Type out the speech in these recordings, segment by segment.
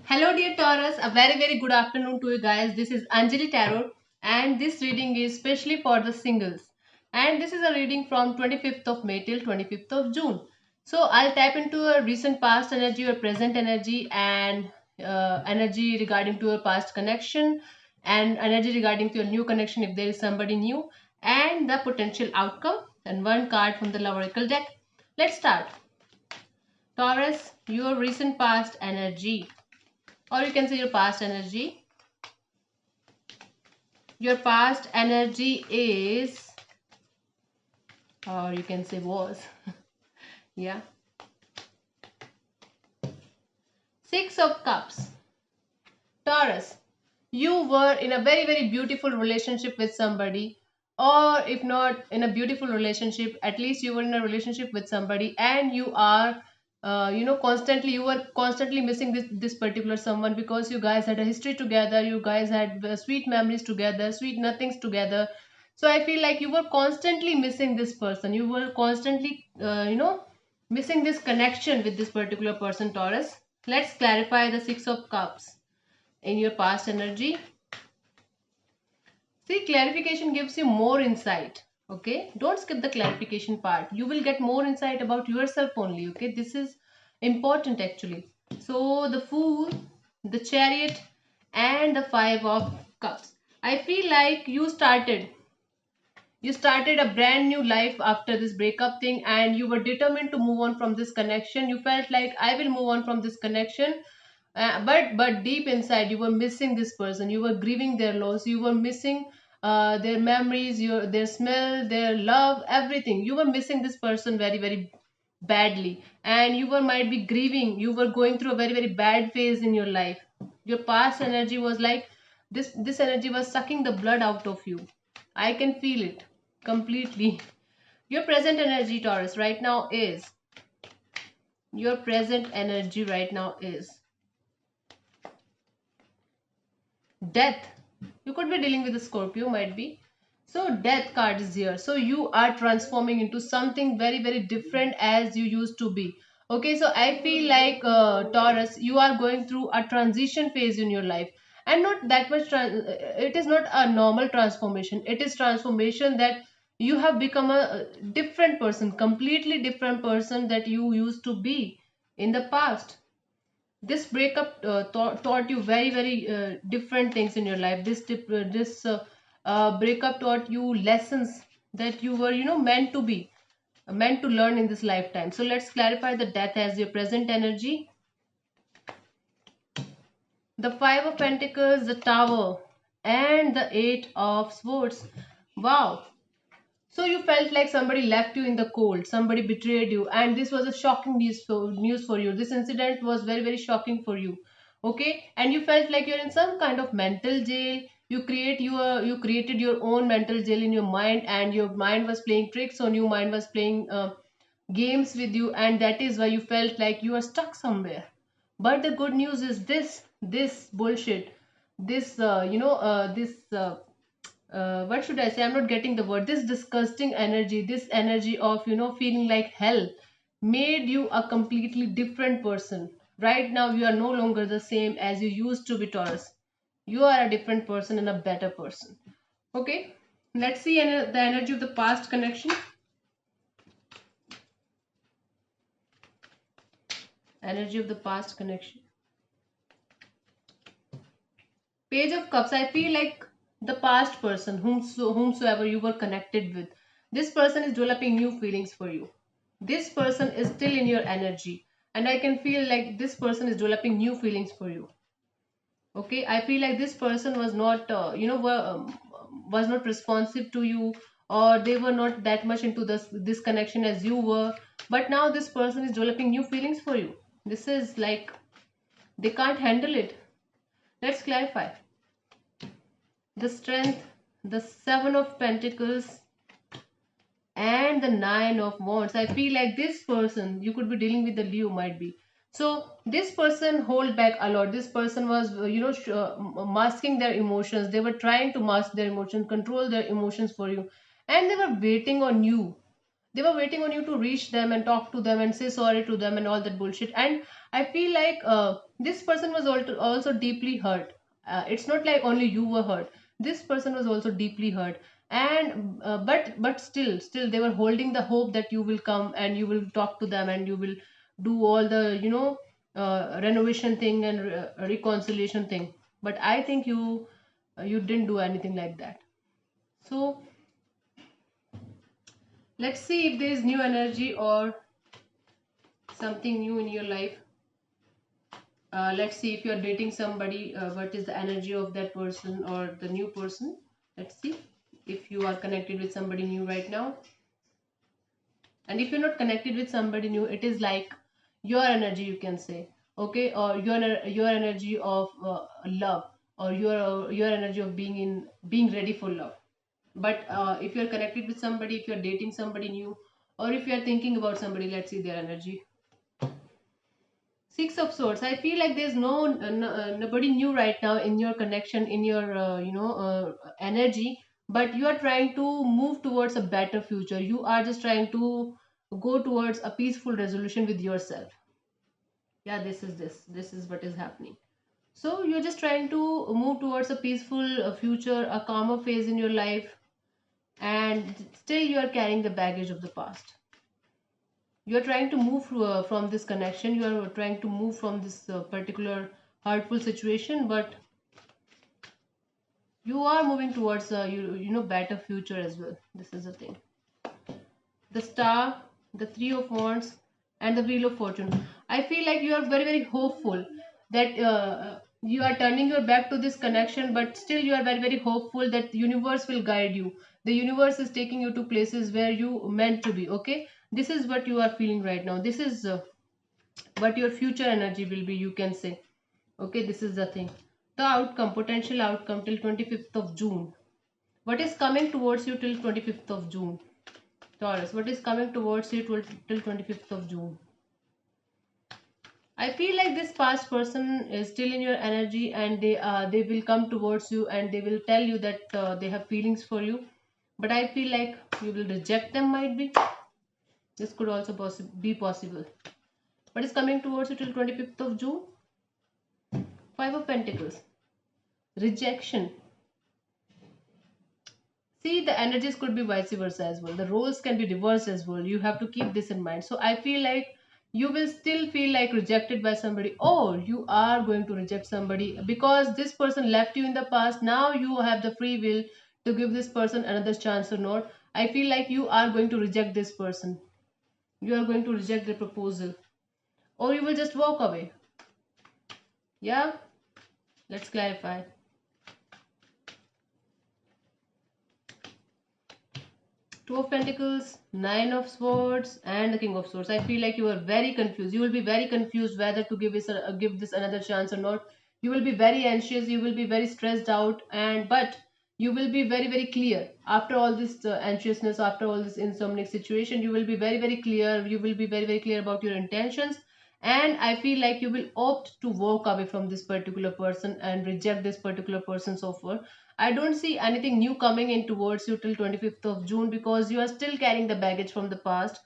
Hello, dear Taurus. A very good afternoon to you guys. This is Anjali Tarot, and this reading is specially for the singles. And this is a reading from 25th of May till 25th of June. So I'll tap into your recent past energy, your present energy, and energy regarding to your past connection, and energy regarding to your new connection if there is somebody new, and the potential outcome, and one card from the Love Oracle deck. Let's start. Taurus, your recent past energy, or you can say your past energy. Your past energy is, or you can say was, yeah. Six of Cups. Taurus, you were in a very beautiful relationship with somebody, or if not in a beautiful relationship, at least you were in a relationship with somebody, and you are you were constantly missing this particular someone, because you guys had a history together, you guys had sweet memories together, sweet nothings together. So I feel like you were constantly missing this person, you were constantly missing this connection with this particular person, Taurus. Let's clarify the Six of Cups in your past energy. See, clarification gives you more insight. Okay, don't skip the clarification part. You will get more insight about yourself only. Okay, this is important actually. So, the Fool, the Chariot, and the Five of Cups. I feel like you started a brand new life after this breakup thing, and you were determined to move on from this connection. You felt like, I will move on from this connection. But deep inside you were missing this person, you were grieving their loss, you were missing their memories, their smell, their love, everything. You were missing this person very badly, and you were might be grieving, you were going through a very bad phase in your life. Your past energy was like, this energy was sucking the blood out of you. I can feel it completely. Your present energy, Taurus, right now is, your present energy right now is Death. You could be dealing with a Scorpio, might be. So Death card is here. So you are transforming into something very different as you used to be. Okay, so I feel like, Taurus, you are going through a transition phase in your life, and not that much. It is not a normal transformation. It is transformation that you have become a different person, completely different person that you used to be in the past. This breakup taught you very different things in your life. This breakup taught you lessons that you were, meant to be, meant to learn in this lifetime. So let's clarify the Death as your present energy. The Five of Pentacles, the Tower, and the Eight of Swords. Wow. So you felt like somebody left you in the cold, somebody betrayed you, and this was a shocking news for you. This incident was very shocking for you. Okay, and you felt like you're in some kind of mental jail. You created your own mental jail in your mind, and your mind was playing tricks on you. Mind was playing games with you, and that is why you felt like you are stuck somewhere. But the good news is this bullshit, this this what should I say? I'm not getting the word. This disgusting energy, this energy of, feeling like hell, made you a completely different person. Right now, you are no longer the same as you used to be, Taurus. You are a different person and a better person. Okay, let's see the energy of the past connection. Energy of the past connection. Page of Cups. I feel like the past person, whomsoever you were connected with, this person is developing new feelings for you. This person is still in your energy, and I can feel like this person is developing new feelings for you. Okay, I feel like this person was not, was not responsive to you, or they were not that much into this connection as you were. But now this person is developing new feelings for you. This is like they can't handle it. Let's clarify. The Strength, the Seven of Pentacles, and the Nine of Wands. I feel like this person, you could be dealing with the Leo, might be. So this person hold back a lot. This person was, masking their emotions. They were trying to mask their emotions, control their emotions for you, and they were waiting on you. They were waiting on you to reach them and talk to them and say sorry to them and all that bullshit. And I feel like this person was also deeply hurt. It's not like only you were hurt. This person was also deeply hurt. And but still they were holding the hope that you will come and you will talk to them and you will do all the renovation thing and reconciliation thing. But I think you didn't do anything like that. So let's see if there is new energy or something new in your life. Let's see if you're dating somebody, what is the energy of that person or the new person. Let's see if you are connected with somebody new right now. And if you're not connected with somebody new, it is like your energy, you can say, okay, or your energy of love, or your energy of being ready for love. But if you're connected with somebody, if you're dating somebody new, or if you're thinking about somebody, let's see their energy. Six of Swords. I feel like there's nobody new right now in your connection, in your energy, but you are trying to move towards a better future. You are just trying to go towards a peaceful resolution with yourself. Yeah, this is what is happening. So you're just trying to move towards a peaceful future, a calmer phase in your life, and still you are carrying the baggage of the past. You are trying to move from this connection, you are trying to move from this particular hurtful situation, but you are moving towards a better future as well. This is the thing. The Star, the Three of Wands, and the Wheel of Fortune. I feel like you are very very hopeful that you are turning your back to this connection, but still you are very very hopeful that the universe will guide you. The universe is taking you to places where you meant to be. Okay, this is what you are feeling right now. This is what your future energy will be, you can say. Okay, this is the thing. The outcome, potential outcome till 25th of June. What is coming towards you till 25th of June? Taurus, what is coming towards you till 25th of June? I feel like this past person is still in your energy, and they will come towards you and they will tell you that they have feelings for you. But I feel like you will reject them, might be. This could also be possible. What is coming towards you till 25th of June? Five of Pentacles. Rejection. See, the energies could be vice versa as well. The roles can be reversed as well. You have to keep this in mind. So I feel like you will still feel like rejected by somebody, or you are going to reject somebody because this person left you in the past. Now you have the free will to give this person another chance or not. I feel like you are going to reject this person. You are going to reject the proposal, or you will just walk away. Yeah, let's clarify. Two of Pentacles, Nine of Swords, and the King of Swords. I feel like you are very confused. You will be very confused whether to give this another chance or not. You will be very anxious. You will be very stressed out, and but you will be very very clear after all this anxiousness, after all this insomniac situation. You will be very very clear. You will be very very clear about your intentions, and I feel like you will opt to walk away from this particular person and reject this particular person's offer. I don't see anything new coming in towards you till 25th of June because you are still carrying the baggage from the past.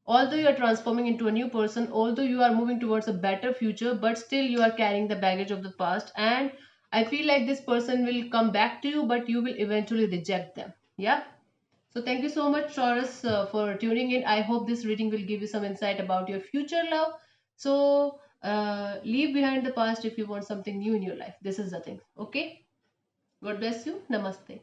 Although you are transforming into a new person, although you are moving towards a better future, but still you are carrying the baggage of the past. And I feel like this person will come back to you, but you will eventually reject them. Yeah. So thank you so much, Taurus, for tuning in. I hope this reading will give you some insight about your future love. So leave behind the past if you want something new in your life. This is the thing. Okay. God bless you. Namaste.